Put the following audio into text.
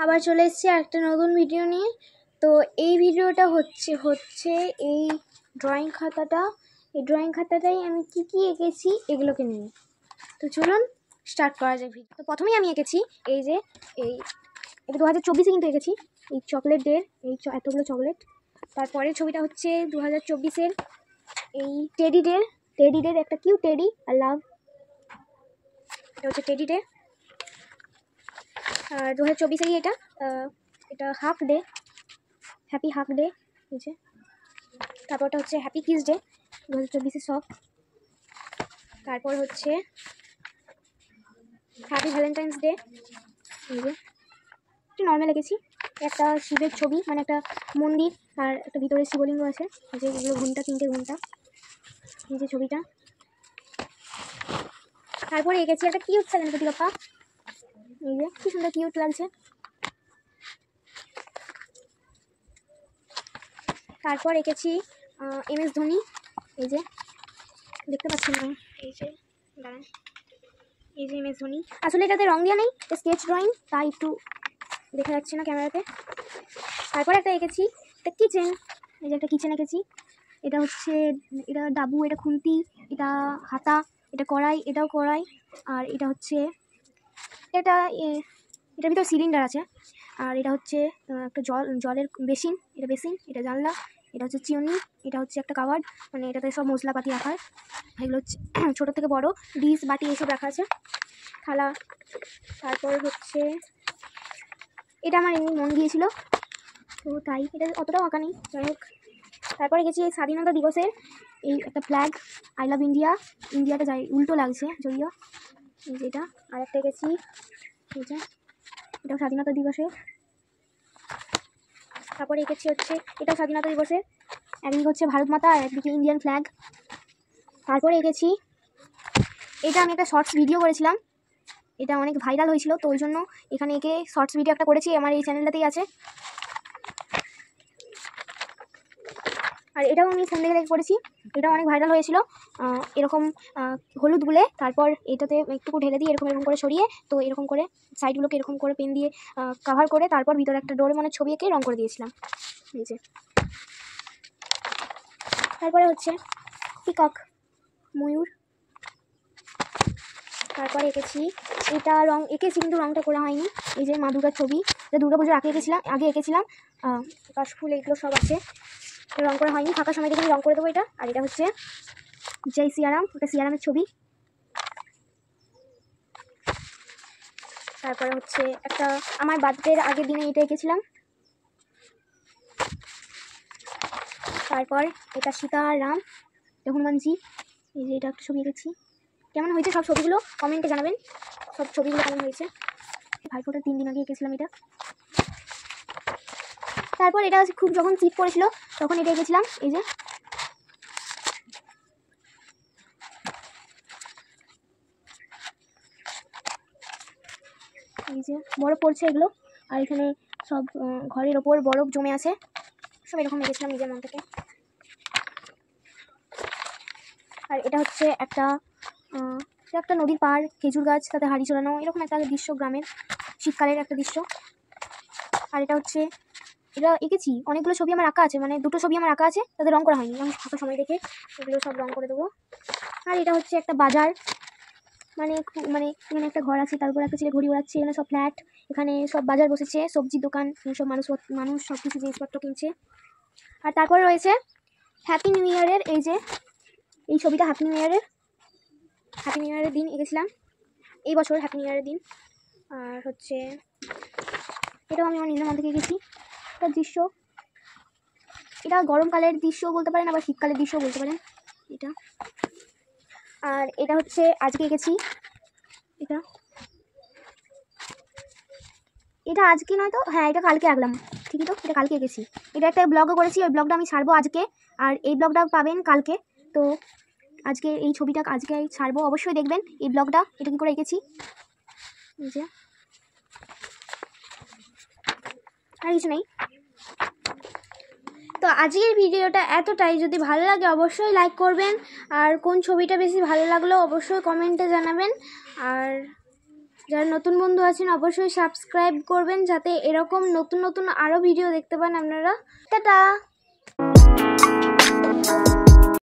আবার চলে এসেছি একটা নতুন ভিডিও নিয়ে। তো এই ভিডিওটা হচ্ছে এই ড্রয়িং খাতাটাই আমি কি এঁকেছি এগুলোকে নিয়ে। তো চলুন স্টার্ট করা যাক ভিডিও। তো প্রথমেই আমি এঁকেছি এই যে এটা 2024-এ কিন্তু এঁকেছি এই চকলেটদের, এই এতগুলো চকলেট। তারপরের ছবিটা হচ্ছে 2024-এর এই টেডিদের একটা কিউট টেডি আর লাভ, এটা হচ্ছে টেডি ডে। আর 2024-এরই এটা half day, happy half day হয়েছে। তারপরটা হচ্ছে হ্যাপি কিস ডে 2024-এর সব। তারপর হচ্ছে হ্যাপি ভ্যালেন্টাইন্স ডে, এই যে একটু নর্মাল এঁকেছি। একটা শিবের ছবি, মানে একটা মন্দির আর একটা ভিতরে শিবলিঙ্গ আছে, যে এগুলো ঘুমটা, 3টে ঘুমটা, এই যে ছবিটা। তারপরে এঁকেছি একটা কিউট ছা গণপতি বাপ্পা, এই যে কি সুন্দর কিউট লাগছে। তারপর এঁকেছি MS ধোনি, এই যে দেখতে পাচ্ছেন না, এই যে দাঁড়ান, এই যে MS ধোনি। আসলে এটাতে রং দেওয়া নেই, স্কেচ ড্রয়িং, তাই একটু দেখা যাচ্ছে না ক্যামেরাতে। তারপর একটা এঁকেছি একটা কিচেন, এই যে একটা কিচেন এঁকেছি। এটা হচ্ছে এটা ডাবু, এটা খুন্তি, এটা হাতা, এটা কড়াই, এটাও কড়াই। আর এটা হচ্ছে এটার ভিতর সিলিন্ডার আছে। আর এটা হচ্ছে একটা জলের বেসিন, এটা বেসিন, এটা জানলা, এটা হচ্ছে চিউনি, এটা হচ্ছে একটা কাভার্ড, মানে এটাতে সব মশলাপাতি রাখার। এগুলো হচ্ছে ছোটো থেকে বড় ডিশ বাটি এইসব রাখা আছে, থালা। তারপর হচ্ছে এটা আমার এমনি মন গিয়েছিল, তো তাই এটা অতটাও আঁকা নেই, যাই হোক। তারপরে গেছি এই স্বাধীনতা দিবসের এই একটা ফ্ল্যাগ, আই লাভ ইন্ডিয়া, ইন্ডিয়াটা যাই উল্টো লাগছে যদিও, এই যেটা। আর একটা গেছি এই যে এটাও স্বাধীনতা দিবসে। তারপরে এঁকেছি হচ্ছে এটাও স্বাধীনতা দিবসে, একদিকে হচ্ছে ভারত মাতা আর একদিকে ইন্ডিয়ান ফ্ল্যাগ। তারপরে এঁকেছি এটা আমি একটা শর্টস ভিডিও করেছিলাম, এটা অনেক ভাইরাল হয়েছিল, তো ওই জন্য এখানে এঁকে শর্টস ভিডিও একটা করেছি, আমার এই চ্যানেলটাতেই আছে। আর এটাও আমি ফোন দেখে করেছি, এটা অনেক ভাইরাল হয়েছিল। এরকম হলুদ গুলে তারপর এটাতে একটু ঢেলে দিয়ে এরকম করে সরিয়ে, তো এরকম করে সাইডগুলোকে এরকম করে পেন দিয়ে কাভার করে, তারপর ভিতরে একটা ডোরেমনের ছবি এঁকে রং করে দিয়েছিলাম, এই যে। তারপরে হচ্ছে পিকক, ময়ূর। তারপরে এঁকেছি এটা রং এঁকেছি কিন্তু রংটা করা হয়নি, এই যে মা দুর্গার ছবি, এটা দুর্গাপুজোর আগে এঁকেছিলাম। কাশফুল এইগুলো সব আছে, রং করা হয়নি, ফাঁকা সময় দেখে রং করে দেবো এটা। আর এটা হচ্ছে জয় সিয়ারাম, ওটা সিয়ারামের ছবি। তারপরে হচ্ছে একটা আমার বার্থডের আগের দিনে এটা এঁকেছিলাম। তারপর এটা সীতা রাম, হনুমানজি, এই যে এটা একটা ছবি এঁকেছি। কেমন হয়েছে সব ছবিগুলো কমেন্টে জানাবেন, সব ছবিগুলো কেমন হয়েছে। ভাইফোঁটার 3 দিন আগে এঁকেছিলাম এটা। তারপর এটা খুব যখন শীত পড়েছিল তখন এটা এঁকেছিলাম, এই যে। এই যে বরফ পড়ছে এগুলো, আর এখানে সব ঘরের ওপর বরফ জমে আছে, সব এরকম এঁকেছিলাম নিজের মন থেকে। আর এটা হচ্ছে একটা নদীর পাড়, খেজুর গাছ, তাতে হাড়ি চড়ানো, এরকম একটা দৃশ্য, গ্রামের শীতকালের একটা দৃশ্য। আর এটা হচ্ছে এটা এঁকেছি, অনেকগুলো ছবি আমার আঁকা আছে, মানে 2টো ছবি আমার আঁকা আছে, তাতে রং করা হয়নি, আমি ফাঁকা সময় দেখে এগুলো সব রং করে দেবো। আর এটা হচ্ছে একটা বাজার, মানে এখানে একটা ঘর আছে, তারপর একটা ছেলে ঘড়ি ওড়াচ্ছে, এখানে সব ফ্ল্যাট, এখানে সব বাজার বসেছে, সবজির দোকান, সব মানুষ সব কিছু জিনিসপত্র কিনছে। আর তারপরে রয়েছে হ্যাপি নিউ ইয়ারের, এই যে এই ছবিটা হ্যাপি নিউ ইয়ারের দিন এঁকেছিলাম, এই বছর হ্যাপি নিউ ইয়ারের দিন। আর হচ্ছে এটাও আমি আমার নিজের মন থেকে এঁকেছি, একটা দৃশ্য, এটা গরমকালের দৃশ্য বলতে পারেন, আবার শীতকালের দৃশ্য বলতে পারেন এটা। আর এটা হচ্ছে আজকে এঁকেছি, এটা আজকে নয় তো, হ্যাঁ এটা কালকে আঁকলাম, ঠিকই তো, এটা কালকে এঁকেছি। এটা একটা ব্লগও করেছি, ওই ব্লগটা আমি ছাড়বো আজকে, আর এই ব্লগটা পাবেন কালকে। তো আজকে এই ছবিটা আজকে ছাড়বো, অবশ্যই দেখবেন এই ব্লগটা, এটা কী করে এঁকেছি, এই যে। আর কিছু নেই। তো আজকের ভিডিওটা এতটাই, যদি ভালো লাগে অবশ্যই লাইক করবেন, আর কোন ছবিটা বেশি ভালো লাগলো অবশ্যই কমেন্টে জানাবেন। আর যারা নতুন বন্ধু আছেন অবশ্যই সাবস্ক্রাইব করবেন, যাতে এরকম নতুন নতুন আরও ভিডিও দেখতে পান আপনারা। টাটা।